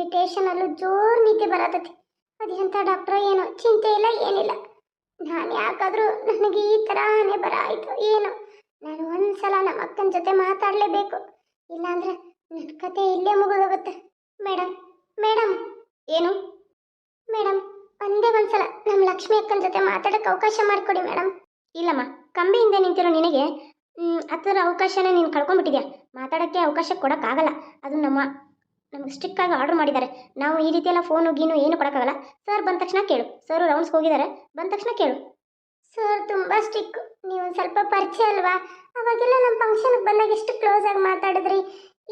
ನನಗೆ ಟೇಷನಲ್ಲೂ ಜೋರು ನಿದ್ದೆ ಬರತೈತಿ. ಅದೆಂಥ ಡಾಕ್ಟ್ರೋ ಏನೋ, ಚಿಂತೆ ಇಲ್ಲ ಏನಿಲ್ಲ. ನಾನು ಯಾಕಾದರೂ ನನಗೆ ಈ ಥರ ಹಣೆ ಬರ ಆಯಿತು ಏನೋ. ನಾನು ಒಂದ್ಸಲ ನಮ್ಮ ಅಕ್ಕನ ಜೊತೆ ಮಾತಾಡಲೇಬೇಕು, ಇಲ್ಲಾಂದ್ರೆ ನನ್ನ ಕತೆ ಇಲ್ಲೇ ಮುಗಿದೋಗುತ್ತೆ. ಮೇಡಮ್ ಮೇಡಮ್ ಏನು ಮೇಡಮ್, ಒಂದೇ ಒಂದ್ಸಲ ನಮ್ಮ ಲಕ್ಷ್ಮಿ ಅಕ್ಕನ ಜೊತೆ ಮಾತಾಡೋಕ್ಕೆ ಅವಕಾಶ ಮಾಡಿಕೊಡಿ ಮೇಡಮ್. ಇಲ್ಲಮ್ಮ, ಕಂಬಿ ಹಿಂದೆ ನಿಂತಿರೋ ನಿನಗೆ ಆ ಥರ ಅವಕಾಶನೇ ನೀನು ಕಳ್ಕೊಂಡ್ಬಿಟ್ಟಿದ್ಯಾ. ಮಾತಾಡೋಕ್ಕೆ ಅವಕಾಶ ಕೊಡೋಕ್ಕಾಗಲ್ಲ. ಅದು ನಮ್ಗೆ ಸ್ಟ್ರಿಕ್ಟಾಗಿ ಆರ್ಡರ್ ಮಾಡಿದ್ದಾರೆ. ನಾವು ಈ ರೀತಿ ಎಲ್ಲ ಫೋನು ಗೀನು ಏನು ಕೊಡೋಕ್ಕಾಗಲ್ಲ. ಸರ್ ಬಂದ ತಕ್ಷಣ ಕೇಳು. ಸರ್ ರೌಂಡ್ಸ್ಗೆ ಹೋಗಿದ್ದಾರೆ, ಬಂದ ತಕ್ಷಣ ಕೇಳು. ಸರ್ ತುಂಬ ಸ್ಟ್ರಿಕ್. ನೀವು ಸ್ವಲ್ಪ ಪರಿಚಯ ಅಲ್ವಾ, ಅವಾಗೆಲ್ಲ ನಮ್ಮ ಫಂಕ್ಷನ್ಗೆ ಬಂದಾಗ ಎಷ್ಟು ಕ್ಲೋಸ್ ಆಗಿ ಮಾತಾಡಿದ್ರಿ.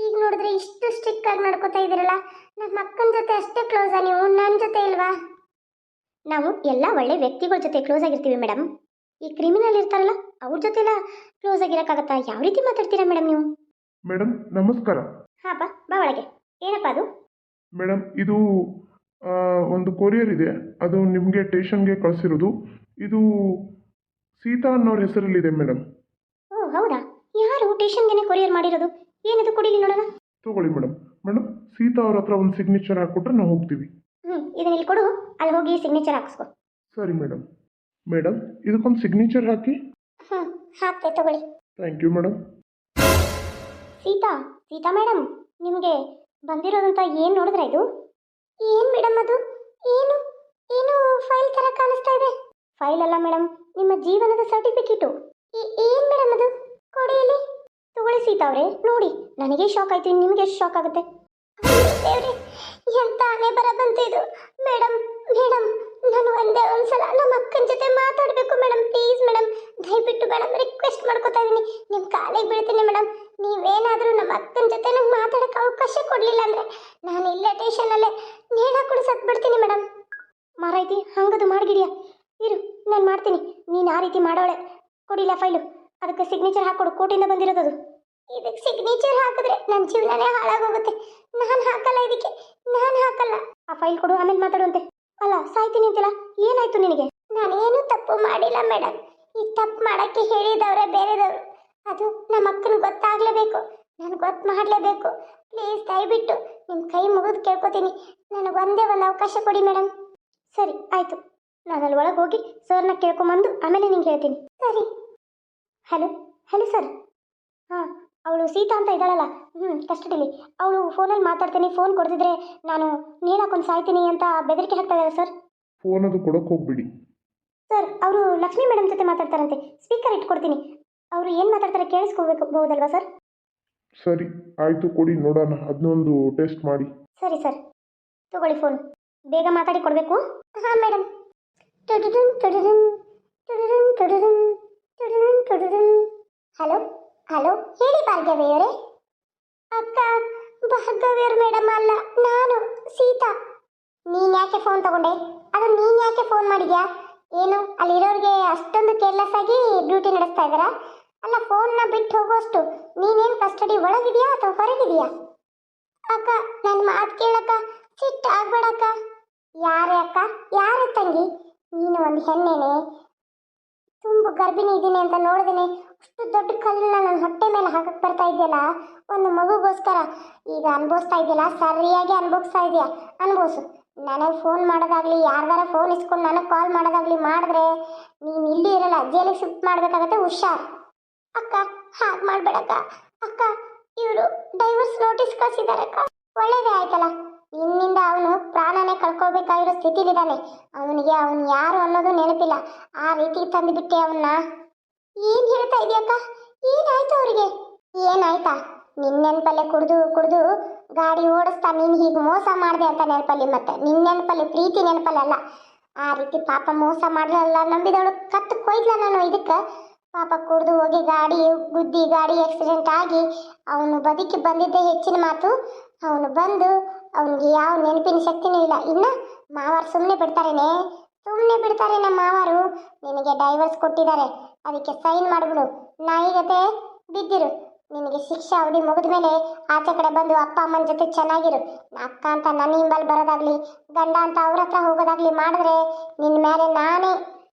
ಈಗ ನೋಡಿದ್ರೆ ಇಷ್ಟು ಸ್ಟ್ರಿಕ್ ಆಗಿ ನಡ್ಕೋತಾ ಇದ್ದೀರಲ್ಲ. ನಮ್ಮ ಅಕ್ಕನ ಜೊತೆ ಅಷ್ಟೇ ಕ್ಲೋಸಾ ನೀವು, ನನ್ನ ಜೊತೆ ಇಲ್ವಾ? ನಾವು ಎಲ್ಲ ಒಳ್ಳೆ ವ್ಯಕ್ತಿಗಳ ಜೊತೆ ಕ್ಲೋಸ್ ಆಗಿರ್ತೀವಿ ಮೇಡಮ್. ಈ ಕ್ರಿಮಿನಲ್ ಇರ್ತಾರಲ್ಲ ಅವ್ರ ಜೊತೆ ಎಲ್ಲ ಕ್ಲೋಸ್ ಆಗಿರೋಕ್ಕಾಗತ್ತಾ? ಯಾವ ರೀತಿ ಮಾತಾಡ್ತೀರಾ ಮೇಡಮ್ ನೀವು? ಮೇಡಮ್ ನಮಸ್ಕಾರ. ಹಾಂ ಬಾ ಒಳಗೆ. ಏನಪ್ಪ ಅದು? ಮೇಡಮ್ ಇದು ಒಂದು ಕೊರಿಯರ್ ಇದೆ, ಅದು ನಿಮಗೆ ಸ್ಟೇಷನ್ಗೆ ಕಳಿಸಿರೋದು. ಇದು ಸೀತಾ ಅನ್ನೋರ ಹೆಸರಲ್ಲಿದೆ ಮೇಡಮ್. ಓ ಹೌದಾ? ಯಾರು ಸ್ಟೇಷನ್ಗೆ ಕೊರಿಯರ್ ಮಾಡಿರೋದು? ಏನಿದು ಕೊಡಿಲಿ ನೋಡೋಣ. ತಗೊಳ್ಳಿ ಮೇಡಮ್. ಮೇಡಮ್ ಸೀತಾ ಅವ್ರ ಹತ್ರ ಒಂದು ಸಿಗ್ನೇಚರ್ ಹಾಕ್ಕೊಟ್ರೆ ನಾವು ಹೋಗ್ತೀವಿ. ಇದನ್ನ ಇಲ್ಲಿ ಕೊಡು, ಅಲ್ಲಿ ಹೋಗಿ ಸಿಗ್ನೇಚರ್ ಹಾಕಿಸ್ಕೊ. ಸರಿ ಮೇಡಮ್. ಮೇಡಮ್ ಇದಕ್ಕೊಂದು ಸಿಗ್ನೇಚರ್ ಹಾಕಿ. ಹಾಕ್ತೆ ತಗೊಳ್ಳಿ. Thank you madam. Sita madam, ನಿಮಗೆ ಬಂದಿರೋದಂತ ಏನು ನೋಡಿದ್ರೆ ಇದು? ಏನು ಮೇಡಮ್ ಅದು? ಏನು ಏನು ಫೈಲ್ ಥರ ಕಾಣಿಸ್ತಾ ಇದೆ? ಫೈಲ್ ಅಲ್ಲ ಮೇಡಮ್, ನಿಮ್ಮ ಜೀವನದ ಸರ್ಟಿಫಿಕೇಟು. ಏನು ಮೇಡಮ್ ಅದು? ಕೊಡಿ ಇಲ್ಲಿ. ತಗೊಳ್ಳಿ ಸೀತಾ ಅವರೇ, ನೋಡಿ. ನನಗೆ ಶಾಕ್ ಆಯ್ತು, ನಿಮಗೆ ಎಷ್ಟು ಶಾಕ್ ಆಗುತ್ತೆ? ದೇವ್ರೆ, ಎಂತ ಹಣೆ ಬರ ಬಂತು ಇದು. ಮೇಡಮ್ ನಾನು ಒಂದೇ ಒಂದ್ಸಲ ನಮ್ಮ ಅಕ್ಕನ ಜೊತೆ ಮಾತಾಡಬೇಕು ಮೇಡಮ್. ಪ್ಲೀಸ್ ಮೇಡಮ್, ದಯವಿಟ್ಟು ಮೇಡಮ್ ರಿಕ್ವೆಸ್ಟ್ ಮಾಡ್ಕೋತಾ ಇದ್ದೀನಿ, ನಿಮ್ಮ ಕಾಲಿಗೆ ಬೀಳ್ತೀನಿ ಮೇಡಮ್. ನೀವೇನಾದರೂ ನಮ್ಮ ಅಕ್ಕನ ಜೊತೆ ನಂಗೆ ಮಾತಾಡೋಕ್ಕೆ ಅವಕಾಶ ಕೊಡಲಿಲ್ಲ ಅಂದರೆ ನಾನು ಇಲ್ಲೇ ಸ್ಟೇಷನಲ್ಲೇ ನೇಣ ಹಾಕೊಂಡು ಸತ್ಬಿಡ್ತೀನಿ ಮೇಡಮ್. ಮಾರೈತಿ ಹಂಗದು ಮಾಡಿಗಿಡಿಯಾ? ಇರು, ನಾನು ಮಾಡ್ತೀನಿ. ನೀನು ಆ ರೀತಿ ಮಾಡೋಳೆ. ಕೊಡಿಲ್ಲ ಫೈಲು, ಅದಕ್ಕೆ ಸಿಗ್ನೇಚರ್ ಹಾಕ್ಕೊಡು. ಕೋರ್ಟಿಂದ ಬಂದಿರೋದು. ಇದಕ್ಕೆ ಸಿಗ್ನೇಚರ್ ಹಾಕಿದ್ರೆ ನನ್ನ ಜೀವನನೇ ಹಾಳಾಗೋಗುತ್ತೆ. ನಾನು ಹಾಕಲ್ಲ, ಇದಕ್ಕೆ ನಾನು ಹಾಕಲ್ಲ. ಆ ಫೈಲ್ ಕೊಡು, ಆಮೇಲೆ ಮಾತಾಡುವಂತೆ. ಅಲ್ಲ, ಸಾಯ್ತೀನಿ ಅಂತಿಲ್ಲ, ಏನಾಯ್ತು ನಿನಗೆ? ನಾನೇನು ತಪ್ಪು ಮಾಡಿಲ್ಲ ಮೇಡಮ್. ಈ ತಪ್ಪು ಮಾಡೋಕ್ಕೆ ಹೇಳಿದವರೇ ಬೇರೆದವರು. ಅದು ನಮ್ಮ ಅಕ್ಕನ ಗೊತ್ತಾಗಲೇಬೇಕು, ನಾನು ಗೊತ್ತು ಮಾಡಲೇಬೇಕು. ಪ್ಲೀಸ್ ದಯವಿಟ್ಟು ನಿಮ್ಮ ಕೈ ಮುಗಿದು ಕೇಳ್ಕೊತೀನಿ, ನನಗೆ ಒಂದೇ ಒಂದು ಅವಕಾಶ ಕೊಡಿ ಮೇಡಮ್. ಸರಿ ಆಯಿತು, ನಾನು ಅಲ್ಲಿ ಒಳಗೆ ಹೋಗಿ ಸರ್ನ ಕೇಳ್ಕೊಂಬಂದು ಆಮೇಲೆ ನಿಂಗೆ ಹೇಳ್ತೀನಿ. ಸರಿ. Hello sir. ಹಾಂ, ಅವಳು ಸೀತಾ ಅಂತ ಇದ್ದಾಳಲ್ಲ, ಕಸ್ಟಡಿಲಿ. ಅವಳು ಫೋನಲ್ಲಿ ಮಾತಾಡ್ತೀನಿ, ಫೋನ್ ಕೊಡ್ತಿದ್ರೆ ನಾನು ನೇಣಾಕೊಂಡು ಸಾಯ್ತೀನಿ ಅಂತ ಬೆದರಿಕೆ ಹಾಕ್ತಾ ಇದ್ದಾರೆ ಸರ್. ಫೋನ್ ಅದು ಕೊಡೋಕೆ ಹೋಗ್ಬಿಡಿ ಸರ್. ಅವರು ಲಕ್ಷ್ಮಿ ಮೇಡಮ್ ಜೊತೆ ಮಾತಾಡ್ತಾರಂತೆ. ಸ್ಪೀಕರ್ ಇಟ್ಕೊಡ್ತೀನಿ, ಅವರು ಏನು ಮಾತಾಡ್ತಾರೆ ಕೇಳಿಸ್ಕೋಬಹುದಲ್ವಾ ಸರ್? ಸರಿ ಆಯಿತು, ಕೊಡಿ ನೋಡೋಣ, ಅದನ್ನೊಂದು ಟೆಸ್ಟ್ ಮಾಡಿ. ಸರಿ ಸರ್, ತಗೊಳ್ಳಿ ಫೋನ್. ಬೇಗ ಮಾತಾಡಿ ಕೊಡಬೇಕು. ಹಾಂ ಮೇಡಮ್. ಹಲೋ ಹೇಳಿ ಭಾರ್ಗವಿಯವರೇ. ಅಕ್ಕ, ಭಾರ್ಗವಿಯವರು ಮೇಡಮ್ ಅಲ್ಲ, ನಾನು ಸೀತಾ. ನೀನು ಯಾಕೆ ಫೋನ್ ತಗೊಂಡೆ? ಅದು ನೀನು ಯಾಕೆ ಫೋನ್ ಮಾಡಿದ್ಯಾ? ಏನು ಅಲ್ಲಿರೋರಿಗೆ ಅಷ್ಟೊಂದು ಕೇರ್ಲೆಸ್ ಆಗಿ ಡ್ಯೂಟಿ ನಡೆಸ್ತಾ ಇದ್ದಾರಾ? ಅಲ್ಲ, ಫೋನ್ನ ಬಿಟ್ಟು ಹೋಗೋಷ್ಟು ನೀನೇನು ಕಸ್ಟಡಿ ಒಳಗಿದೆಯಾ ಅಥವಾ ಹೊರಗಿದೆಯಾ? ಅಕ್ಕ, ನನ್ನ ಮಾತು ಕೇಳಕ್ಕ, ಸಿಟ್ಟು ಆಗ್ಬೇಡಕ್ಕ. ಯಾರೇ ಅಕ್ಕ, ಯಾರೇ ತಂಗಿ? ನೀನು ಒಂದು ಹೆಣ್ಣೇನೆ, ತುಂಬ ಗರ್ಭಿಣಿ ಇದ್ದೀನಿ ಅಂತ ನೋಡಿದೇನೆ ಅಷ್ಟು ದೊಡ್ಡ ಕಲ್ಲನ್ನ ನನ್ನ ಹೊಟ್ಟೆ ಮೇಲೆ ಹಾಕಕ್ಕೆ ಬರ್ತಾ ಇದೆಯಲ್ಲ, ಒಂದು ಮಗುಗೋಸ್ಕರ. ಈಗ ಅನುಭವಿಸ್ತಾ ಇದೆಯಲ್ಲ, ಸರಿಯಾಗಿ ಅನುಭವಿಸ್ತಾ ಇದೆಯಾ? ಅನುಭವಿಸು. ನನಗೆ ಫೋನ್ ಮಾಡೋದಾಗಲಿ, ಯಾರ್ದಾರ ಫೋನ್ ಇಸ್ಕೊಂಡು ನನಗೆ ಕಾಲ್ ಮಾಡೋದಾಗಲಿ ಮಾಡಿದ್ರೆ ನೀನು ಇಲ್ಲಿ ಇರಲ್ಲ, ಜೈಲಿಗೆ ಶಿಫ್ಟ್ ಮಾಡಬೇಕಾಗತ್ತೆ. ಹುಷಾರ್. ಅಕ್ಕ, ಹಾಗೆ ಮಾಡಬೇಡಕ್ಕ. ಅಕ್ಕ, ಇವರು ಡೈವರ್ಸ್ ನೋಟಿಸ್ ಕಳಿಸಿದಾರಕ್ಕ. ಒಳ್ಳೇದೇ ಆಯ್ತಲ್ಲ, ನಿನ್ನಿಂದ ಅವನು ಪ್ರಾಣನೇ ಕಳ್ಕೊಳ್ಬೇಕಾಗಿರೋ ಸ್ಥಿತಿಲಿದ್ದಾನೆ. ಅವನಿಗೆ ಅವನು ಯಾರು ಅನ್ನೋದು ನೆನಪಿಲ್ಲ. ಆ ರೀತಿ ತಂದುಬಿಟ್ಟೆ ಅವನ್ನ. ಏನು ಹೇಳ್ತಾ ಇದೆಯಕ್ಕ? ಏನಾಯ್ತು ಅವರಿಗೆ? ಏನಾಯ್ತಾ? ನಿನ್ನ ನೆನಪಲ್ಲೇ ಕುಡಿದು ಗಾಡಿ ಓಡಿಸ್ತಾ ನೀನು ಹೀಗೆ ಮೋಸ ಮಾಡಿದೆ ಅಂತ ನೆನಪಲ್ಲಿ, ಮತ್ತೆ ನಿನ್ನ ನೆನಪಲ್ಲಿ, ಪ್ರೀತಿ ನೆನಪಲ್ಲ. ಆ ರೀತಿ ಪಾಪ ಮೋಸ ಮಾಡಲ್ಲ, ನಂಬಿದವಳು ಕತ್ತು ಕೊಯ್ದ್ಲ ನಾನು ಇದಕ್ಕೆ. ಪಾಪ ಕುಡಿದು ಹೋಗಿ ಗಾಡಿ ಗುದ್ದಿ, ಗಾಡಿ ಆಕ್ಸಿಡೆಂಟ್ ಆಗಿ ಅವನು ಬದುಕಿ ಬಂದಿದ್ದೇ ಹೆಚ್ಚಿನ ಮಾತು. ಅವನು ಬಂದು ಅವನಿಗೆ ಯಾವ ನೆನಪಿನ ಶಕ್ತಿನೂ ಇಲ್ಲ. ಇನ್ನು ಮಾವಾರು ಸುಮ್ಮನೆ ಬಿಡ್ತಾರೆ ನಮ್ಮ ಮಾವಾರು. ನಿನಗೆ ಡೈವರ್ಸ್ ಕೊಟ್ಟಿದ್ದಾರೆ, ಅದಕ್ಕೆ ಸೈನ್ ಮಾಡಿಬಿಡು, ನಾಯಿಗತೆ ಬಿದ್ದಿರು. ನಿನಗೆ ಶಿಕ್ಷೆ ಅವಧಿ ಮುಗಿದ ಮೇಲೆ ಆಚೆ ಕಡೆ ಬಂದು ಅಪ್ಪ ಅಮ್ಮನ ಜೊತೆ ಚೆನ್ನಾಗಿರು. ಅಕ್ಕ ಅಂತ ನನ್ನ ಹಿಂಬಲ್ಲಿ ಬರೋದಾಗ್ಲಿ, ಗಂಡ ಅಂತ ಅವ್ರ ಹತ್ರ ಹೋಗೋದಾಗ್ಲಿ ಮಾಡಿದ್ರೆ ನಿನ್ನ ಮೇಲೆ ನಾನೇ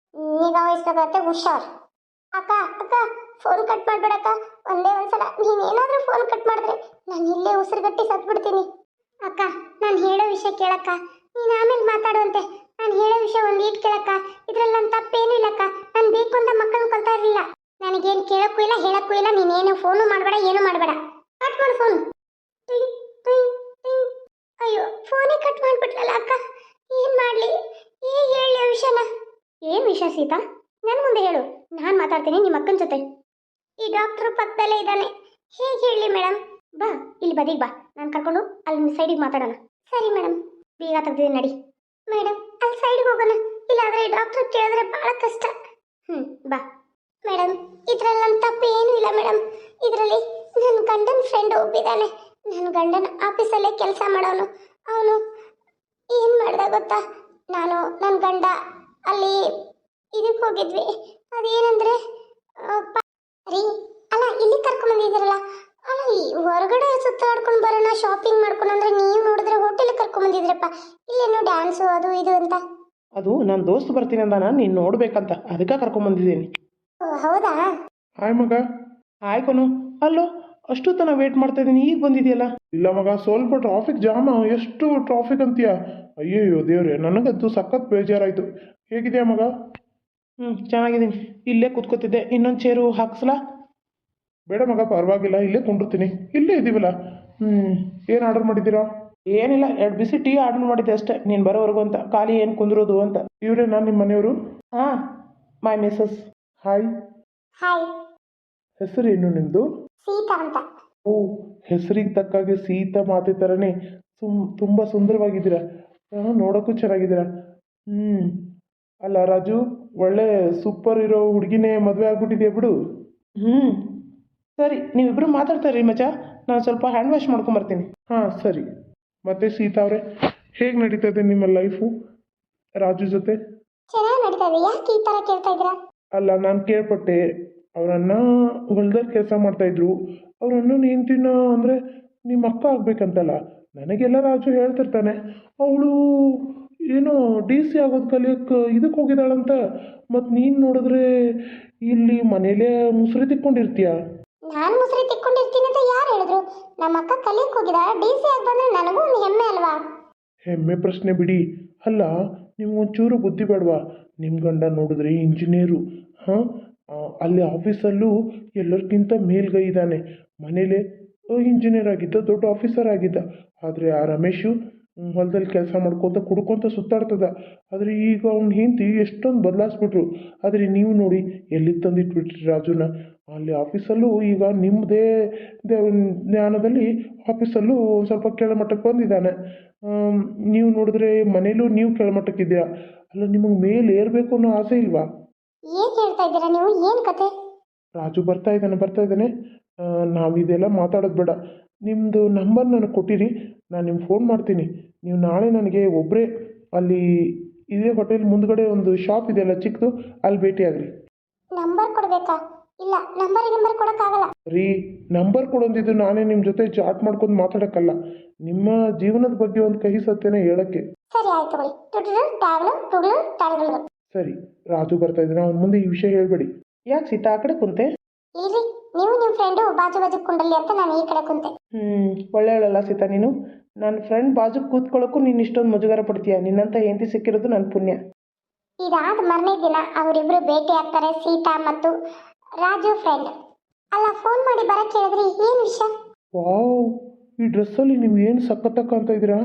ನಿಗಾ ವಹಿಸ್ಬೇಕಾಗತ್ತೆ. ಹುಷಾರ್. ಅಕ್ಕ, ಫೋನ್ ಕಟ್ ಮಾಡಬೇಡಕ್ಕ. ಒಂದೇ ಒಂದ್ಸಲ ನೀನೇನಾದರೂ ಫೋನ್ ಕಟ್ ಮಾಡಿದ್ರೆ ನಾನು ಇಲ್ಲೇ ಉಸಿರುಗಟ್ಟಿ ಸತ್ಬಿಡ್ತೀನಿ. ಅಕ್ಕ ನಾನು ಹೇಳೋ ವಿಷಯ ಕೇಳಕ್ಕ, ನೀನು ಆಮೇಲೆ ಮಾತಾಡುವಂತೆ. ನಾನು ಹೇಳೋ ವಿಷಯ ಒಂದು ಈಟ್ ಕೇಳಕ್ಕ, ಇದ್ರಲ್ಲಿ ನನ್ನ ತಪ್ಪೇನೂ ಇಲ್ಲಕ್ಕ. ನಾನು ಬೇಕು ಅಂತ ಮಕ್ಕಳನ್ನ ಕೊಲ್ತಾ ಇರಲಿಲ್ಲ. ನನಗೇನು ಕೇಳಕ್ಕೂ ಇಲ್ಲ ಹೇಳಕ್ಕೂ ಇಲ್ಲ. ನೀನೇನು ಫೋನು ಮಾಡಬೇಡ, ಏನು ಮಾಡಬೇಡ. ಕಟ್ ಮಾಡು ಫೋನ್. ಅಯ್ಯೋ ಫೋನೇ ಕಟ್ ಮಾಡಿಬಿಟ್ಲಲ್ಲ ಅಕ್ಕ, ಏನು ಮಾಡಲಿ? ಹೇಗೆ ಹೇಳಿ ಆ ವಿಷಯನ? ಏನು ವಿಷಯ ಸೀತಾ? ನನ್ನ ಮುಂದೆ ಹೇಳು, ನಾನು ಮಾತಾಡ್ತೀನಿ ನಿಮ್ಮ ಅಕ್ಕನ ಜೊತೆ. ಈ ಡಾಕ್ಟ್ರು ಪಕ್ಕದಲ್ಲೇ ಇದ್ದಾನೆ, ಹೇಗೆ ಹೇಳಿ ಮೇಡಮ್? ಬಾ ಇಲ್ಲಿ ಬದಿಗೆ ಬಾ, ನಾನು ಕರ್ಕೊಂಡು ಅಲ್ಲಿ ಸೈಡಿಗೆ ಮಾತಾಡೋಣ. ಸರಿ ಮೇಡಮ್. ಬೀಗ ತೆಗ್ದಿದ್ದೀನಿ ನಡಿ. ಮೇಡಮ್ ಅಲ್ಲಿ ಸೈಡ್ಗೆ ಹೋಗೋಣ, ಇಲ್ಲಾಂದ್ರೆ ಈ ಡಾಕ್ಟ್ರ್ ಕೇಳಿದ್ರೆ ಭಾಳ ಕಷ್ಟ. ಬಾ ಮೇಡಮ್. ಇದ್ರಲ್ಲಿ ನನ್ನ ತಪ್ಪು ಏನೂ ಇಲ್ಲ ಮೇಡಮ್. ಇದರಲ್ಲಿ ನನ್ನ ಗಂಡನ ಫ್ರೆಂಡ್ ಒಬ್ಬಿದ್ದಾನೆ. ನನ್ನ ಗಂಡನ ಆಫೀಸಲ್ಲೇ ಕೆಲಸ ಮಾಡೋನು. ಅವನು ಏನು ಮಾಡ್ದ ಗೊತ್ತಾ? ನಾನು ನನ್ನ ಗಂಡ ಅಲ್ಲಿ ಇದಕ್ಕೆ ಹೋಗಿದ್ವಿ. ಅದೇನಂದ್ರೆ ರೀ, ಅಲ್ಲ ಇಲ್ಲಿ ಕರ್ಕೊಂಬಂದಿದ್ದೀರಲ್ಲ, ಅಲ್ಲ ಈ ಹೊರಗಡೆ ಸುತ್ತಾಡ್ಕೊಂಡು ಬರೋಣ, ಶಾಪಿಂಗ್ ಮಾಡ್ಕೊಂಡು ಅಂದ್ರೆ ನೀವು ನೋಡಿದ್ರೆ ಹೋಟೆಲ್ ಕರ್ಕೊಂಬಂದಿದ್ರಪ್ಪ. ಇಲ್ಲೇನೋ ಡ್ಯಾನ್ಸು ಅದು ಇದು ಅಂತ. ಅದು ನನ್ನ ದೋಸ್ತು ಬರ್ತೀನಿ ಅಂದಾನ, ನೀನು ನೋಡ್ಬೇಕಂತ ಅದಕ್ಕೆ ಕರ್ಕೊಂಬಂದಿದ್ದೀನಿ. ಓ ಹೌದಾ? ಹಾಯ್ ಮಗ. ಆಯ್ಕೊನು. ಅಲ್ಲೋ ಅಷ್ಟು ತನ ವೇಟ್ ಮಾಡ್ತಾ ಇದ್ದೀನಿ, ಈಗ ಬಂದಿದೆಯಲ್ಲ. ಇಲ್ಲ ಮಗ, ಸ್ವಲ್ಪ ಟ್ರಾಫಿಕ್ ಜಾಮ. ಎಷ್ಟು ಟ್ರಾಫಿಕ್ ಅಂತೀಯ? ಅಯ್ಯಯ್ಯೋ ದೇವ್ರೆ, ನನಗಂತೂ ಸಖತ್ ಬೇಜಾರಾಯಿತು. ಹೇಗಿದೆಯಾ ಮಗ? ಚೆನ್ನಾಗಿದ್ದೀನಿ. ಇಲ್ಲೇ ಕೂತ್ಕೋತಿದ್ದೆ, ಇನ್ನೊಂದು ಚೇರು ಹಾಕ್ಸ್ಲಾ? ಬೇಡ ಮಗ, ಪರವಾಗಿಲ್ಲ, ಇಲ್ಲೇ ಕುಂಡಿರ್ತೀನಿ. ಇಲ್ಲೇ ಇದ್ದೀವಲ್ಲ. ಏನು ಆರ್ಡರ್ ಮಾಡಿದ್ದೀರಾ? ಏನಿಲ್ಲ, 2 ಬಿಸಿ ಟೀ ಆರ್ಡರ್ ಮಾಡಿದ್ದೆ ಅಷ್ಟೇ, ನೀನು ಬರೋವರೆಗೂ ಅಂತ. ಖಾಲಿ ಏನು ಕುಂದಿರೋದು ಅಂತ. ಇವರೇ ನಾನು ನಿಮ್ಮ ಮನೆಯವರು? ಹಾಂ, ಮೈ ಮಿಸ್ಸಸ್. ಹಾಯ್. ಹಾಯ್. ಹೆಸರೇನು ನಿಮ್ಮದು? ಸೀತಾ ಅಂತ. ಓ, ಹೆಸರಿಗೆ ತಕ್ಕಾಗೆ ಸೀತಾ ಮಾತೆ ಥರನೇ ತುಂಬ ಸುಂದರವಾಗಿದ್ದೀರಾ. ನೋಡೋಕ್ಕೂ ಚೆನ್ನಾಗಿದ್ದೀರಾ. ಅಲ್ಲ ರಾಜು, ಒಳ್ಳೆ ಸೂಪರ್ ಇರೋ ಹುಡುಗಿನೇ ಮದುವೆ ಆಗ್ಬಿಟ್ಟಿದೆಯಾ ಬಿಡು. ಸರಿ, ನೀವಿಬ್ಬರು ಮಾತಾಡ್ತಾರ್ರಿ ಮಚ್ಚ, ನಾನು ಸ್ವಲ್ಪ ಹ್ಯಾಂಡ್ ವಾಶ್ ಮಾಡ್ಕೊಂಬರ್ತೀನಿ. ಹಾಂ ಸರಿ. ಮತ್ತೆ ಸೀತಾ ಅವರೇ, ಹೇಗೆ ನಡೀತಾ ಇದೆ ನಿಮ್ಮ ಲೈಫು ರಾಜು ಜೊತೆ? ಚೆನ್ನಾಗಿ ನಡೀತಾ ಇದೆ. ಯಾಕೆ ಈ ಥರ ಕೇಳ್ತಾ ಇದ್ದೀರಾ? ಅಲ್ಲ, ನಾನು ಕೇಳ್ಪಟ್ಟೆ ಅವರನ್ನ ಹೊಲ್ದಲ್ಲಿ ಕೆಲಸ ಮಾಡ್ತಾಯಿದ್ರು. ಅವ್ರ ಅಣ್ಣನ ಹೆಂಡ್ತಿನ ಅಂದರೆ ನಿಮ್ಮ ಅಕ್ಕ ಆಗ್ಬೇಕಂತಲ್ಲ. ನನಗೆಲ್ಲ ರಾಜು ಹೇಳ್ತಿರ್ತಾನೆ, ಅವಳು ಏನೋ DC ಆಗೋದು ಕಲಿಯೋಕ್ಕೆ ಇದಕ್ಕೆ ಹೋಗಿದ್ದಾಳಂತ. ಮತ್ತು ನೀನು ನೋಡಿದ್ರೆ ಇಲ್ಲಿ ಮನೇಲೇ ಮುಸುರಿ ತಿಕ್ಕೊಂಡಿರ್ತೀಯ. ನಾನು ಮುಸುರಿ ತಿಕ್ಕೊಂಡಿರ್ತೀನಿ ಅಂತ ಯಾರು ಹೇಳಿದ್ರು? ನಮ್ಮ ಅಕ್ಕ ಕಲಿಯಕ್ಕೆ ಹೋಗಿದ DC ಆಗಿ ಬಂದ್ರೆ ನನಗೂ ಒಂದು ಹೆಮ್ಮೆ ಅಲ್ವಾ? ಹೆಮ್ಮೆ ಪ್ರಶ್ನೆ ಬಿಡಿ. ಅಲ್ಲ, ನಿಮ್ಗೊಂಚೂರು ಬುದ್ಧಿ ಬೇಡವಾ? ನಿಮ್ಮ ಗಂಡ ನೋಡಿದ್ರೆ ಇಂಜಿನಿಯರು. ಹಾಂ, ಅಲ್ಲಿ ಆಫೀಸಲ್ಲೂ ಎಲ್ಲರಿಗಿಂತ ಮೇಲ್ಗೈ ಇದ್ದಾನೆ. ಮನೇಲೆ ಇಂಜಿನಿಯರ್ ಆಗಿದ್ದ, ದೊಡ್ಡ ಆಫೀಸರ್ ಆಗಿದ್ದ. ಆದರೆ ಆ ರಮೇಶು ಹೊಲದಲ್ಲಿ ಕೆಲಸ ಮಾಡ್ಕೊತ ಕುಡ್ಕೊತ ಸುತ್ತಾಡ್ತದ. ಆದರೆ ಈಗ ಅವ್ನ ಹೆಂಡತಿ ಎಷ್ಟೊಂದು ಬದಲಾಯಿಸ್ಬಿಟ್ರು. ಆದರೆ ನೀವು ನೋಡಿ ಎಲ್ಲಿಗೆ ತಂದಿಟ್ಬಿಟ್ರಿ ರಾಜುನ. ಅಲ್ಲಿ ಆಫೀಸಲ್ಲೂ ಈಗ ನಿಮ್ಮದೇ ಜ್ಞಾನದಲ್ಲಿ ಆಫೀಸಲ್ಲೂ ಒಂದು ಸ್ವಲ್ಪ ಕೆಳಮಟ್ಟಕ್ಕೆ ಬಂದಿದ್ದಾನೆ. ನೀವು ನೋಡಿದ್ರೆ ಮನೇಲೂ ನೀವು ಕೆಳಮಟ್ಟಕ್ಕಿದ್ದೀರಾ. ಅಲ್ಲ, ನಿಮಗೆ ಮೇಲೆ ಏರಬೇಕು ಅನ್ನೋ ಆಸೆ ಇಲ್ವಾ? ಏನು ಹೇಳ್ತಾ ಇದ್ದೀರಾ ನೀವು? ಏನು ಕತೆ? ರಾಜು ಬರ್ತಾ ಇದ್ದಾನೆ. ನಾವಿದೆಲ್ಲ ಮಾತಾಡೋದು ಬೇಡ. ನಿಮ್ಮದು ನಂಬರ್ ನನಗೆ ಕೊಟ್ಟಿರಿ, ನಾನು ನಿಮ್ಗೆ ಫೋನ್ ಮಾಡ್ತೀನಿ. ನೀವು ನಾಳೆ ನನಗೆ ಒಬ್ಬರೇ ಅಲ್ಲಿ ಇದೇ ಹೋಟೆಲ್ ಮುಂದ್ಗಡೆ ಒಂದು ಶಾಪ್ ಇದೆಯಲ್ಲ ಚಿಕ್ಕದು, ಅಲ್ಲಿ ಭೇಟಿಯಾಗ್ರಿ. ನಂಬರ್ ಕೊಡಬೇಕಾ? ಇಲ್ಲ, ನಂಬರ್ ಕೊಡೋಕ್ಕಾಗಲ್ಲ ರೀ. ನಂಬರ್ ಕೊಡೊಂದಿದ್ದು ನಾನೇ ನಿಮ್ಮ ಜೊತೆ ಚಾಟ್ ಮಾಡ್ಕೊಂಡು ಮಾತಾಡೋಕ್ಕಲ್ಲ, ನಿಮ್ಮ ಜೀವನದ ಬಗ್ಗೆ ಒಂದು ಕಹಿ ಸತ್ಯನ ಹೇಳೋಕ್ಕೆ. ಸರಿ ಆಯ್ತು ಬಳಿ. ಸರಿ, ರಾಜು ಬರ್ತಾ ಇದ್ದಾನೆ, ಅವನ ಮುಂದೆ ಈ ವಿಷಯ ಹೇಳಬೇಡಿ. ಯಾಕೆ ಸೀತಾ ಆ ಕಡೆ ಕುಂತೆ? ಇಲ್ರಿ, ನೀವು ನಿಮ್ಮ ಫ್ರೆಂಡು ಬಾಜು ಕುಂಡಲ್ಲಿ ಅಂತ ನಾನು ಈ ಕಡೆ ಕುಂತೆ. ಒಳ್ಳೆಯವಳಲ್ಲ ಸೀತಾ ನೀನು. ನನ್ನ ಫ್ರೆಂಡ್ ಬಾಜು ಕೂತ್ಕೊಳ್ಳೋಕ್ಕೂ ನೀನು ಇಷ್ಟೊಂದು ಮುಜುಗರ ಪಡ್ತೀಯ. ನಿನ್ನಂತ ಹೆಂಡತಿ ಸಿಕ್ಕಿರೋದು ನನ್ನ ಪುಣ್ಯ. ಇದಾದ ಮಾರನೇ ದಿನ ಅವರಿಬ್ರು ಭೇಟಿ ಆಗ್ತಾರೆ, ಸೀತಾ ಮತ್ತು ರಾಜು ಫ್ರೆಂಡ್. ಅಲ್ಲ, ಫೋನ್ ಮಾಡಿ ಬರಕ್ಕೆ ಹೇಳಿದ್ರಿ, ಏನು ವಿಷಯ? ವಾವ್, ಈ ಡ್ರೆಸ್ಸಲ್ಲಿ ನೀವು ಏನು ಸಖತ್ತಕ್ಕ ಅಂತ ಇದ್ದೀರಾ.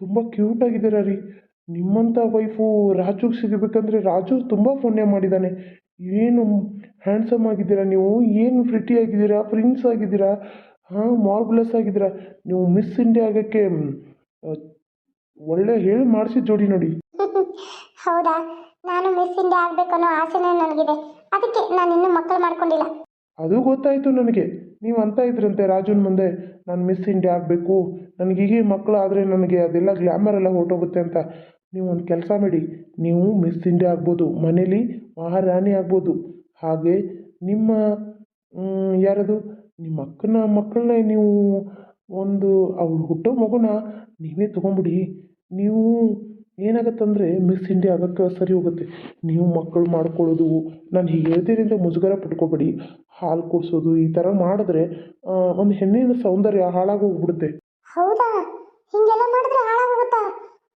ತುಂಬ ಕ್ಯೂಟ್ ಆಗಿದ್ದೀರಾ ರೀ. ನಿಮ್ಮಂಥ ವೈಫು ರಾಜುಗೆ ಸಿಗಬೇಕಂದ್ರೆ ರಾಜು ತುಂಬ ಪುಣ್ಯ ಮಾಡಿದ್ದಾನೆ. ಏನು ಹ್ಯಾಂಡ್ಸಮ್ ಆಗಿದ್ದೀರಾ ನೀವು, ಏನು ಪ್ರಿಟಿ ಆಗಿದ್ದೀರಾ, ಪ್ರಿನ್ಸ್ ಆಗಿದ್ದೀರಾ. ಹಾಂ, ಮಾರ್ಬಲಸ್ ಆಗಿದ್ದೀರಾ. ನೀವು ಮಿಸ್ ಇಂಡಿಯಾ ಆಗೋಕ್ಕೆ ಒಳ್ಳೆ ಹೇಳಿ ಮಾಡಿಸಿ ಜೋಡಿ ನೋಡಿ. ಹೌದಾ? ನಾನು ಮಿಸ್ ಇಂಡಿಯಾ ಆಗಬೇಕು ಅನ್ನೋ ಆಸೆನೇ ನನಗಿದೆ. ಅದಕ್ಕೆ ನಾನು ಇನ್ನೂ ಮಕ್ಕಳು ಮಾಡ್ಕೊಂಡಿಲ್ಲ. ಅದು ಗೊತ್ತಾಯಿತು ನನಗೆ. ನೀವು ಅಂತ ಇದ್ರಂತೆ ರಾಜುನ ಮುಂದೆ, ನಾನು ಮಿಸ್ ಇಂಡಿಯಾ ಆಗಬೇಕು, ನನಗೀಗೆ ಮಕ್ಕಳು ಆದರೆ ನನಗೆ ಅದೆಲ್ಲ ಗ್ಲ್ಯಾಮರ್ ಎಲ್ಲ ಹೊರಟೋಗುತ್ತೆ ಅಂತ. ನೀವು ಒಂದು ಕೆಲಸ ಮಾಡಿ, ನೀವು ಮಿಸ್ ಇಂಡಿಯಾ ಆಗ್ಬೋದು, ಮನೇಲಿ ಮಹಾರಾಣಿ ಆಗ್ಬೋದು. ಹಾಗೆ ನಿಮ್ಮ ಯಾರದು ನಿಮ್ಮ ಅಕ್ಕನ ಮಕ್ಕಳನ್ನೇ ನೀವು ಒಂದು ಅವಳು ಹುಟ್ಟೋ ಮಗುನ ನೀವೇ ತೊಗೊಂಬಿಡಿ. ನೀವು ಏನಾಗತ್ತಂದರೆ ಮಿಸ್ ಇಂಡಿಯಾ ಆಗೋಕ್ಕೆ ಸರಿ ಹೋಗುತ್ತೆ. ನೀವು ಮಕ್ಕಳು ಮಾಡ್ಕೊಳ್ಳೋದು, ನಾನು ಹೀಗೆ ಹೇಳ್ತೀರಿಂದ ಮುಜುಗರ ಪಟ್ಕೋಬೇಡಿ. ಹಾಲು ಕುಡಿಸೋದು ಈ ಥರ ಮಾಡಿದ್ರೆ ಒಂದು ಹೆಣ್ಣಿನ ಸೌಂದರ್ಯ ಹಾಳಾಗೋಗ್ಬಿಡುತ್ತೆ. ಹೌದಾ? ಹಿಂಗೆ ಇದನ್ನೆಲ್ಲ ಮಾಡಿದ್ರೆ ಹಾಳಾಗೋಗುತ್ತಾ?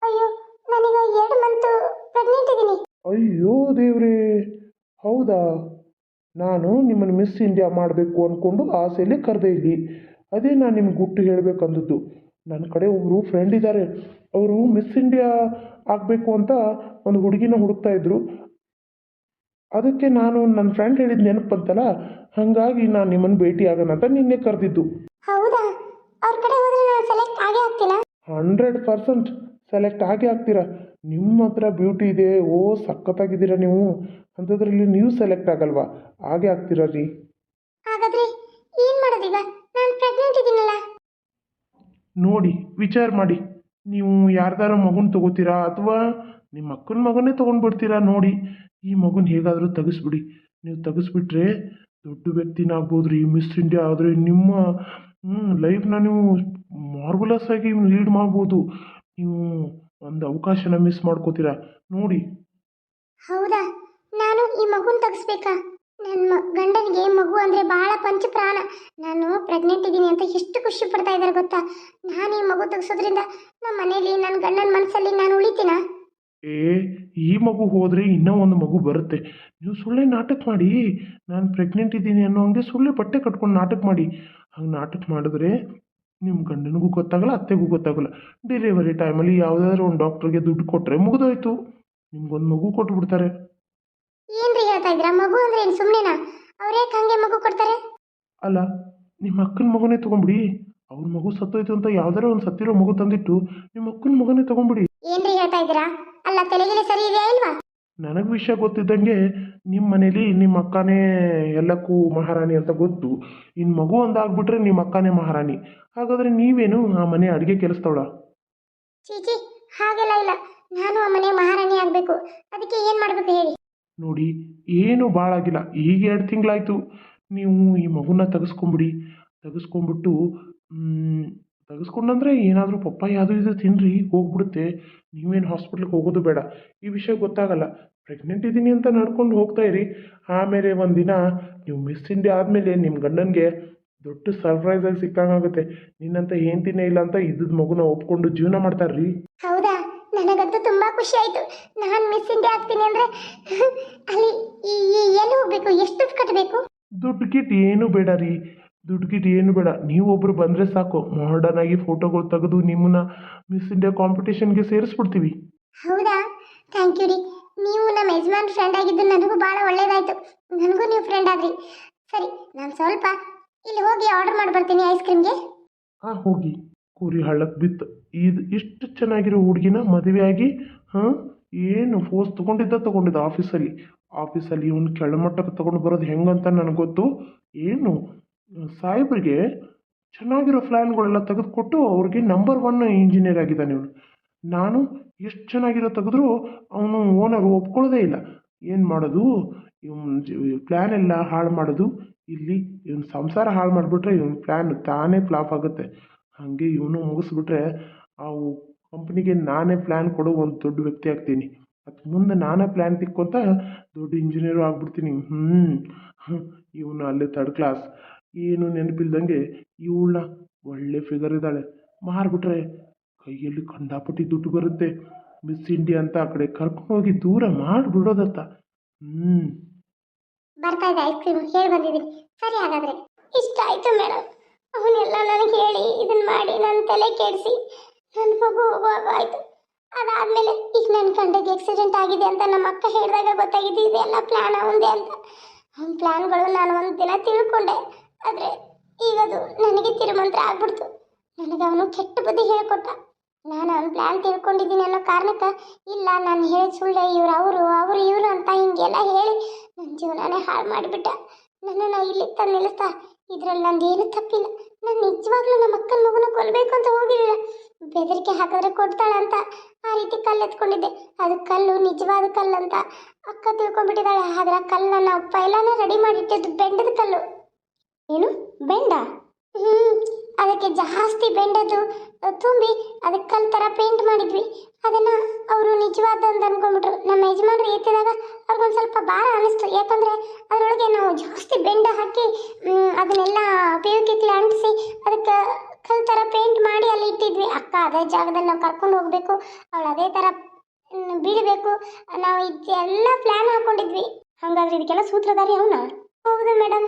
ಅಯ್ಯೋ, ನಾನೀಗ 2 ಮಂತ್ ಪ್ರೆಗ್ನೆಂಟ್ ಇದ್ದೀನಿ. ಅಯ್ಯೋ ದೇವ್ರೇ, ಹೌದಾ? ನಾನು ನಿಮ್ಮನ್ನು ಮಿಸ್ ಇಂಡಿಯಾ ಮಾಡಬೇಕು ಅಂದ್ಕೊಂಡು ಆಸೆಯಲ್ಲಿ ಕರೆದೆ ಇಲ್ಲಿ. ಅದೇ ನಾನು ನಿಮ್ಗೆ ಗುಟ್ಟು ಹೇಳಬೇಕಂದದ್ದು. ನನ್ನ ಕಡೆ ಒಬ್ಬರು ಫ್ರೆಂಡ್ ಇದ್ದಾರೆ. ಅವರು ಮಿಸ್ ಇಂಡಿಯಾ ಆಗಬೇಕು ಅಂತ ಒಂದು ಹುಡುಗಿನ ಹುಡುಕ್ತಾ ಇದ್ರು. ಅದಕ್ಕೆ ನಾನು ನನ್ನ ಫ್ರೆಂಡ್ ಹೇಳಿದ ನೆನಪು ಬಂತಲ್ಲ, ಹಾಗಾಗಿ ನಾನು ನಿಮ್ಮನ್ನು ಭೇಟಿ ಆಗೋಣ ಅಂತ ನಿನ್ನೆ ಕರೆದಿದ್ದು. ಹೌದಾ? ಅವ್ರ ಕಡೆ ಹೋದ್ರೆ ನಾನು ಸೆಲೆಕ್ಟ್ ಆಗೇ ಆಗ್ತೀನಾ? 100% ಸೆಲೆಕ್ಟ್ ಆಗೇ ಆಗ್ತೀರಾ. ನಿಮ್ಮ ಹತ್ರ ಬ್ಯೂಟಿ ಇದೆ, ಓ ಸಖತ್ತಾಗಿದ್ದೀರಾ ನೀವು. ಅಂಥದ್ರಲ್ಲಿ ನೀವು ಸೆಲೆಕ್ಟ್ ಆಗಲ್ವಾ? ಹಾಗೆ ಆಗ್ತೀರಾ ರೀ. ಹಾಗಾದ್ರೆ ಏನ್ ಮಾಡೋದೀಗ? ನಾನು ಪ್ರೆಗ್ನೆಂಟ್ ಇದ್ದೀನಲ್ಲ. ನೋಡಿ ವಿಚಾರ ಮಾಡಿ, ನೀವು ಯಾರ್ದಾರ ಮಗುನ ತಗೋತೀರಾ ಅಥವಾ ನಿಮ್ಮ ಅಕ್ಕನ ಮಗನೇ ತೊಗೊಂಡ್ಬಿಡ್ತೀರಾ? ನೋಡಿ, ಈ ಮಗುನ ಹೇಗಾದರೂ ತೆಗಿಸ್ಬಿಡಿ. ನೀವು ತೆಗಿಸ್ಬಿಟ್ರೆ ದೊಡ್ಡ ವ್ಯಕ್ತಿನ ಆಗ್ಬೋದು ರೀ. ಮಿಸ್ ಇಂಡಿಯಾ ಆದರೆ ನಿಮ್ಮ ಲೈಫ್ನ ನೀವು ಮಾರ್ವಲಸ್ ಆಗಿ ಲೀಡ್ ಮಾಡ್ಬೋದು. ನೀವು ಒಂದು ಅವಕಾಶನ ಮಿಸ್ ಮಾಡ್ಕೋತೀರಾ ನೋಡಿ. ಹೌದಾ? ನಾನು ಈ ಮಗುನ ತೆಗಿಸ್ಬೇಕಾ? ನನ್ನ ಗಂಡನಿಗೆ ಮಗು ಅಂದರೆ ಬಹಳ ಪಂಚಪ್ರಾಣ. ನಾನು ಪ್ರೆಗ್ನೆಂಟ್ ಇದ್ದೀನಿ ಅಂತ ಎಷ್ಟು ಖುಷಿ ಪಡ್ತಾ ಇದ್ದಾರೆ ಗೊತ್ತಾ? ನಾನು ಈ ಮಗು ತೆಗಿಸೋದ್ರಿಂದ ನಮ್ಮ ಮನೇಲಿ ನನ್ನ ಗಂಡನ ಮನಸ್ಸಲ್ಲಿ ನಾನು ಉಳಿತೀನಾ? ಈ ಮಗು ಹೋದರೆ ಇನ್ನೂ ಒಂದು ಮಗು ಬರುತ್ತೆ. ನೀವು ಸುಳ್ಳೆ ನಾಟಕ ಮಾಡಿ, ನಾನು ಪ್ರೆಗ್ನೆಂಟ್ ಇದ್ದೀನಿ ಅನ್ನೋ ಹಂಗೆ ಸುಳ್ಳೆ ಬಟ್ಟೆ ಕಟ್ಕೊಂಡು ನಾಟಕ ಮಾಡಿ. ಹಂಗೆ ನಾಟಕ ಮಾಡಿದ್ರೆ ನಿಮ್ಮ ಗಂಡನಿಗೂ ಗೊತ್ತಾಗಲ್ಲ, ಅತ್ತೆಗೂ ಗೊತ್ತಾಗಲ್ಲ. ಡೆಲಿವರಿ ಟೈಮಲ್ಲಿ ಯಾವುದಾದ್ರೂ ಒಂದು ಡಾಕ್ಟ್ರಿಗೆ ದುಡ್ಡು ಕೊಟ್ಟರೆ ಮುಗಿದೋಯ್ತು, ನಿಮ್ಗೊಂದು ಮಗು ಕೊಟ್ಬಿಡ್ತಾರೆ. ಏನ್ರಿ ಹೇಳ್ತಾ ಇದ್ದೀರಾ? ಮಗು ಅಂದ್ರೆ ಏನು ಸುಮ್ಮನೆನಾ? ಅವ್ರೇ ಹಂಗೆ ಮಗು ಕೊಡ್ತಾರೆ? ಅಲ್ಲ, ನಿಮ್ಮ ಅಕ್ಕನ ಮಗನೇ ತೊಗೊಂಬಿಡಿ. ಅವ್ರ ಮಗು ಸತ್ತೋಯ್ತು ಅಂತ ಯಾವ್ದಾರ ಒಂದು ಸತ್ತಿರೋ ಮಗು ತಂದಿಟ್ಟು ನಿಮ್ಮ ಅಕ್ಕನ ಮಗನೇ ತೊಗೊಂಬಿಡಿ. ಏನ್ರಿ ಹೇಳ್ತಾ ಇದ್ದೀರಾ? ಅಲ್ಲ, ತಲೆಗಿಲೆ ಸರಿ ಇದೆಯಾ ಇಲ್ವಾ? ನನಗೆ ವಿಷಯ ಗೊತ್ತಿದ್ದಂಗೆ ನಿಮ್ಮ ಮನೇಲಿ ನಿಮ್ಮ ಅಕ್ಕನೇ ಎಲ್ಲಕ್ಕೂ ಮಹಾರಾಣಿ ಅಂತ ಗೊತ್ತು. ಇನ್ನು ಮಗು ಒಂದಾಗ್ಬಿಟ್ರೆ ನಿಮ್ಮ ಅಕ್ಕನೇ ಮಹಾರಾಣಿ. ಹಾಗಾದರೆ ನೀವೇನು ಆ ಮನೆ ಅಡುಗೆ ಕೆಲಸದವಳ? ಚೀಚಿ, ಹಾಗೆಲ್ಲ ಇಲ್ಲ. ನಾನು ಆ ಮನೆ ಮಹಾರಾಣಿ ಆಗಬೇಕು. ಅದಕ್ಕೆ ಏನು ಮಾಡಬೇಕು ಹೇಳಿ? ನೋಡಿ, ಏನು ಭಾಳಾಗಿಲ್ಲ, ಈಗ 2 ತಿಂಗಳಾಯಿತು. ನೀವು ಈ ಮಗುನ ತೆಗೆಸ್ಕೊಂಬಿಡಿ. ತೆಗೆಸ್ಕೊಂಬಿಟ್ಟು ತೆಗೆಸ್ಕೊಂಡಂದ್ರೆ ಏನಾದರೂ ಪಪ್ಪಾಯ ಅದು ಇದು ತಿನ್ನಿರಿ, ಹೋಗ್ಬಿಡುತ್ತೆ. ನೀವೇನು ಹಾಸ್ಪಿಟ್ಲಿಗೆ ಹೋಗೋದು ಬೇಡ. ಈ ವಿಷಯ ಗೊತ್ತಾಗಲ್ಲ. ಪ್ರೆಗ್ನೆಂಟ್ ಇದ್ದೀನಿ ಅಂತ ನಡ್ಕೊಂಡು ಹೋಗ್ತಾ ಇರಿ. ಆಮೇಲೆ ಒಂದಿನ ನೀವು ಮಿಸ್ ಇಂಡಿಯಾ ಆದಮೇಲೆ ನಿಮ್ಮ ಗಂಡನಿಗೆ ದೊಡ್ಡ ಸರ್ಪ್ರೈಸಾಗಿ ಸಿಕ್ಕಂಗಾಗುತ್ತೆ. ನಿನ್ನಂತ ಹೆಂಡ್ತಿನೇ ಇಲ್ಲ ಅಂತ ಇದ್ದದ ಮಗುನ ಒಪ್ಕೊಂಡು ಜೀವನ ಮಾಡ್ತಾರ್ರಿ. ಹೌದಾ? ನನಗಂತೂ ತುಂಬಾ ಖುಷಿ ಆಯ್ತು. ನಾನು ಮಿಸ್ ಇಂಡಿಯಾ ಆಗ್ತೀನಿ ಅಂದ್ರೆ ಅಲ್ಲಿ ಎಲ್ಲಿ ಹೋಗ್ಬೇಕು? ಎಷ್ಟು ದುಡ್ಡು ಕಟ್ಟಬೇಕು? ದುಡ್ಡು ಗಿಟ್ ಏನು ಬೇಡ ರೀ. ದುಡ್ಡು ಗಿಟ್ ಏನು ಬೇಡ. ನೀವೊಬ್ಬರು ಬಂದರೆ ಸಾಕು, ಮಾಡರ್ನ್ ಆಗಿ ಫೋಟೋಗಳು ತೆಗೆದು ನಿಮ್ಮನ್ನ ಮಿಸ್ ಇಂಡಿಯಾ ಕಾಂಪಿಟೇಷನ್ಗೆ ಸೇರಿಸ್ಬಿಡ್ತೀವಿ. ಹೌದಾ? ಥ್ಯಾಂಕ್ ಯು ರೀ. ನೀವು ನಮ್ಮ ಯಜಮಾನ್ ಫ್ರೆಂಡ್ ಆಗಿದ್ದು ನನಗೂ ಭಾಳ ಒಳ್ಳೇದಾಯ್ತು. ನನಗೂ ನೀವು ಫ್ರೆಂಡ್ ಆದ್ರಿ. ಸರಿ, ನಾನು ಸ್ವಲ್ಪ ಇಲ್ಲಿ ಹೋಗಿ ಆರ್ಡರ್ ಮಾಡಿ ಬರ್ತೀನಿ ಐಸ್ ಕ್ರೀಮ್ಗೆ. ಹೋಗಿ ಕುರಿ ಹಳ್ಳಕ್ಕೆ ಬಿತ್ತು. ಇದು ಇಷ್ಟು ಚೆನ್ನಾಗಿರೋ ಹುಡುಗಿನ ಮದುವೆಯಾಗಿ ಏನು ಫೋರ್ಸ್ ತೊಗೊಂಡಿದ್ದ ಆಫೀಸಲ್ಲಿ ಇವನು ಕೆಳಮಟ್ಟಕ್ಕೆ ತೊಗೊಂಡು ಬರೋದು ಹೆಂಗಂತ ನನಗೆ ಗೊತ್ತು. ಏನು ಸಾಹೇಬ್ರಿಗೆ ಚೆನ್ನಾಗಿರೋ ಪ್ಲ್ಯಾನ್ಗಳೆಲ್ಲ ತೆಗೆದುಕೊಟ್ಟು ಅವ್ರಿಗೆ ನಂಬರ್ 1 ಇಂಜಿನಿಯರ್ ಆಗಿದ್ದಾನೆ ಇವನು. ನಾನು ಎಷ್ಟು ಚೆನ್ನಾಗಿರೋ ತೆಗೆದ್ರೂ ಅವನು ಓನರು ಒಪ್ಕೊಳ್ಳೋದೇ ಇಲ್ಲ. ಏನು ಮಾಡೋದು? ಇವನು ಪ್ಲ್ಯಾನ್ ಎಲ್ಲ ಹಾಳು ಮಾಡೋದು. ಇಲ್ಲಿ ಇವನು ಸಂಸಾರ ಹಾಳು ಮಾಡಿಬಿಟ್ರೆ ಇವನ ಪ್ಲ್ಯಾನ್ ತಾನೇ ಫ್ಲಾಪ್ ಆಗುತ್ತೆ. ಹಾಗೆ ಇವನು ಮುಗಿಸ್ಬಿಟ್ರೆ ಆ ಕಂಪ್ನಿಗೆ ನಾನೇ ಪ್ಲ್ಯಾನ್ ಕೊಡೋ ಒಂದು ದೊಡ್ಡ ವ್ಯಕ್ತಿ ಆಗ್ತೀನಿ. ಅದು ಮುಂದೆ ನಾನೇ ಪ್ಲ್ಯಾನ್ ತಿಕ್ಕೊಂತ ದೊಡ್ಡ ಇಂಜಿನಿಯರು ಆಗ್ಬಿಡ್ತೀನಿ. ಇವನು ಅಲ್ಲೇ 3rd ಕ್ಲಾಸ್, ಏನು ನೆನಪಿಲ್ದಂಗೆ ಇವಳನ್ನ ಒಳ್ಳೆ ಫಿಗರ್ ಇದ್ದಾಳೆ, ಮಾರಿಬಿಟ್ರೆ ಕೈಯಲ್ಲಿ ಕಂಡಾಪಟ್ಟಿ ದುಡ್ಡು ಬರುತ್ತೆ. ಮಿಸ್ ಇಂಡಿಯಾ ಅಂತ ಆ ಕಡೆ ಕರ್ಕೊಂಡೋಗಿ ದೂರ ಮಾಡಿಬಿಡೋದತ್ತ. ಬರ್ತಾ ಇದೆ ಐಸ್ ಕ್ರೀಮ್, ಹೇಳಿ ಬಂದಿದ್ದೀನಿ. ಸರಿ, ಹಾಗಾದ್ರೆ ಇಷ್ಟ ಆಯ್ತು ಮೇಡಮ್. ಅವನ್ನೆಲ್ಲ ನನಗೆ ಹೇಳಿ ಇದನ್ನ ಮಾಡಿ ನನ್ನ ತಲೆ ಕೆಡಿಸಿ ನನ್ನ ಮಗು ಹೋಗುವಾಗ ಆಯ್ತು. ಅದಾದ್ಮೇಲೆ ಈಗ ನನ್ನ ಗಂಡಗೆ ಆಕ್ಸಿಡೆಂಟ್ ಆಗಿದೆ ಅಂತ ನಮ್ಮ ಅಕ್ಕ ಹೇಳಿದಾಗ ಗೊತ್ತಾಗಿದೆ ಇದೆಲ್ಲ ಪ್ಲಾನ್ ಅವಂದೇ ಅಂತ. ಅವನ ಪ್ಲಾನ್ಗಳು ನಾನು ಒಂದು ದಿನ ತಿಳ್ಕೊಂಡೆ. ಆದರೆ ಈಗದು ನನಗೆ ತಿರುಮಂತ್ರ ಆಗ್ಬಿಡ್ತು. ನನಗೆ ಅವನು ಕೆಟ್ಟ ಬುದ್ಧಿ ಹೇಳಿಕೊಟ್ಟ. ನಾನು ಅವನ ಪ್ಲ್ಯಾನ್ ತಿಳ್ಕೊಂಡಿದ್ದೀನಿ ಅನ್ನೋ ಕಾರಣಕ್ಕೆ ಇಲ್ಲ ನಾನು ಹೇಳಿದ ಸುಳ್ಳೆ, ಅವರು ಇವರು ಅಂತ ಹಿಂಗೆಲ್ಲ ಹೇಳಿ ನನ್ನ ಜೀವನನೇ ಹಾಳು ಮಾಡಿಬಿಟ್ಟ. ನನ್ನನ್ನು ಇಲ್ಲಿ ತಂದು ನಿಲ್ಲಿಸ್ತಾ. ಇದರಲ್ಲಿ ನಂದು ಏನು ತಪ್ಪಿಲ್ಲ. ನಾನು ನಿಜವಾಗ್ಲೂ ನಮ್ಮ ಅಕ್ಕನ ಮಗುನ ಕೊಲ್ಲಬೇಕು ಅಂತ ಹೋಗಿರಲಿಲ್ಲ. ಬೆದರಿಕೆ ಹಾಕಿದ್ರೆ ಕೊಡ್ತಾಳೆ ಅಂತ ಆ ರೀತಿ ಕಲ್ಲು ಎತ್ಕೊಂಡಿದ್ದೆ. ಅದು ಕಲ್ಲು ನಿಜವಾದ ಕಲ್ಲು ಅಂತ ಅಕ್ಕ ತಿಳ್ಕೊಂಡ್ಬಿಟ್ಟಿದ್ದಾಳೆ. ಆದ್ರೆ ಆ ಕಲ್ಲನ್ನ ನಾವು ಪೈಲಾನೇ ರೆಡಿ ಮಾಡಿಟ್ಟಿದ್ದು ಬೆಂಡದ ಕಲ್ಲು. ಏನು ಬೆಂಡ? ಅದಕ್ಕೆ ಜಾಸ್ತಿ ಬೆಂಡದು ತುಂಬಿ ಅದಕ್ಕೆ ಕಲ್ ಥರ ಪೇಂಟ್ ಮಾಡಿದ್ವಿ. ಅದನ್ನು ಅವರು ನಿಜವಾದ ಅಂತ ಅಂದ್ಕೊಂಡ್ಬಿಟ್ರು. ನಮ್ಮ ಯಜಮಾನ್ರು ಎತ್ತಿದಾಗ ಅವ್ರಿಗೊಂದು ಸ್ವಲ್ಪ ಭಾರ ಅನ್ನಿಸ್ತು. ಯಾಕಂದರೆ ಅದರೊಳಗೆ ನಾವು ಜಾಸ್ತಿ ಬೆಂಡ ಹಾಕಿ ಅದನ್ನೆಲ್ಲ ಪೇವಿಕಿಕ್ಲಿ ಅಂಟಿಸಿ ಅದಕ್ಕೆ ಕಲ್ ಥರ ಪೇಂಟ್ ಮಾಡಿ ಅಲ್ಲಿ ಇಟ್ಟಿದ್ವಿ. ಅಕ್ಕ ಅಕ್ಕ ಅದೇ ಜಾಗದಲ್ಲಿ ನಾವು ಕರ್ಕೊಂಡು ಹೋಗ್ಬೇಕು, ಅವಳು ಅದೇ ಥರ ಬೀಳಬೇಕು, ನಾವು ಇದೆಲ್ಲ ಪ್ಲಾನ್ ಹಾಕೊಂಡಿದ್ವಿ. ಹಾಗಾದ್ರೆ ಇದಕ್ಕೆಲ್ಲ ಸೂತ್ರಧಾರಿ ಅವನ? ಹೌದು ಮೇಡಮ್.